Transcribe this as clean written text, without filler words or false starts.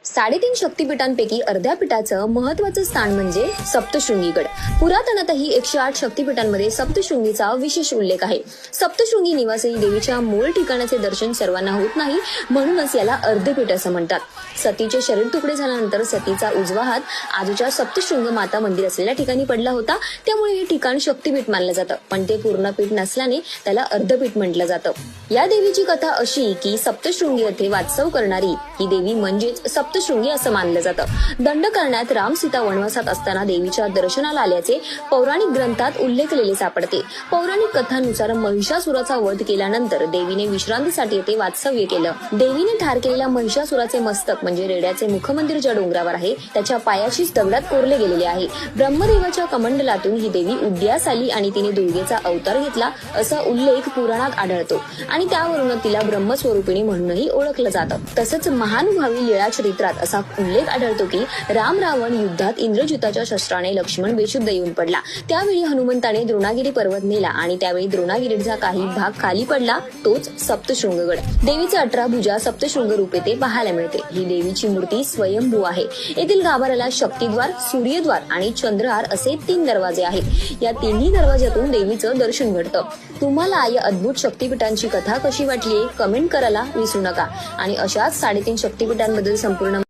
3.5 शक्तिपीठांपैकी अर्ध्या पीठाचं महत्वाचं स्थान म्हणजे सप्तशृंगीगड. पुरातनातही 108 शक्तिपीठांमध्ये सप्तशृंगीचा विशेष उल्लेख आहे. सप्तशृंगी निवासी देवीच्या मूळ ठिकाणाचे दर्शन सर्वांना होत नाही, म्हणूनच याला अर्धपीठ असं म्हणतात. सतीचे शरीर तुकडे झाल्यानंतर सतीचा उजवा हात आजच्या सप्तशृंग माता मंदिर असलेल्या ठिकाणी पडला होता, त्यामुळे हे ठिकाण शक्तिपीठ मानलं जातं. पण ते पूर्ण पीठ नसल्याने त्याला अर्धपीठ म्हटलं जातं. या देवीची कथा अशी की सप्तशृंगी येथे वास्तव करणारी ही देवी म्हणजेच सप्तशृंगी असं मानलं जातं. दंडकारण्यात राम सीता वनवासात असताना देवीच्या दर्शनाला आल्याचे पौराणिक ग्रंथात उल्लेखलेले सापडते. पौराणिक कथानुसार महिषासुराचा वध केल्यानंतर देवीने विश्रांतीसाठी येथे वास्तव्य केलं. देवीने ठार केलेल्या महिषासुराचे मस्तक म्हणजे रेड्याचे मुखमंदिर ज्या डोंगरावर आहे त्याच्या पायाशीच दगडात कोरले गेलेले आहे. ब्रह्मदेवाच्या कमंडलातून ही देवी उदयास आली आणि तिने दुर्गेचा अवतार घेतला असा उल्लेख पुराणात आढळतो आणि त्यावरून तिला ब्रह्मस्वरूपिणी म्हणूनही ओळखलं जातं. तसंच महानुभावी लीळा चरित्रात असा उल्लेख आढळतो की राम रावण युद्धात इंद्रजिताच्या शस्त्राने लक्ष्मण बेशुद्ध येऊन पडला. त्यावेळी हनुमंताने द्रोणागिरी पर्वत नेला आणि त्यावेळी द्रोणागिरीचा काही भाग खाली पडला, तोच सप्तशृंगगड. देवीचे 18 भुजा सप्तशृंग रूपे ते पाहायला मिळते. ही देवीची मूर्ती स्वयंभू आहे. येथील गाभाऱ्याला शक्तिद्वार, सूर्यद्वार आणि चंद्रहार असे 3 दरवाजे आहेत. या तिन्ही दरवाज्यातून देवीचं दर्शन घडतं. तुम्हाला या अद्भुत शक्तिपीठांची कथा कशी वाटली कमेंट करायला विसरू नका आणि अशाच 3.5 शक्तिपीठांबद्दल संपूर्ण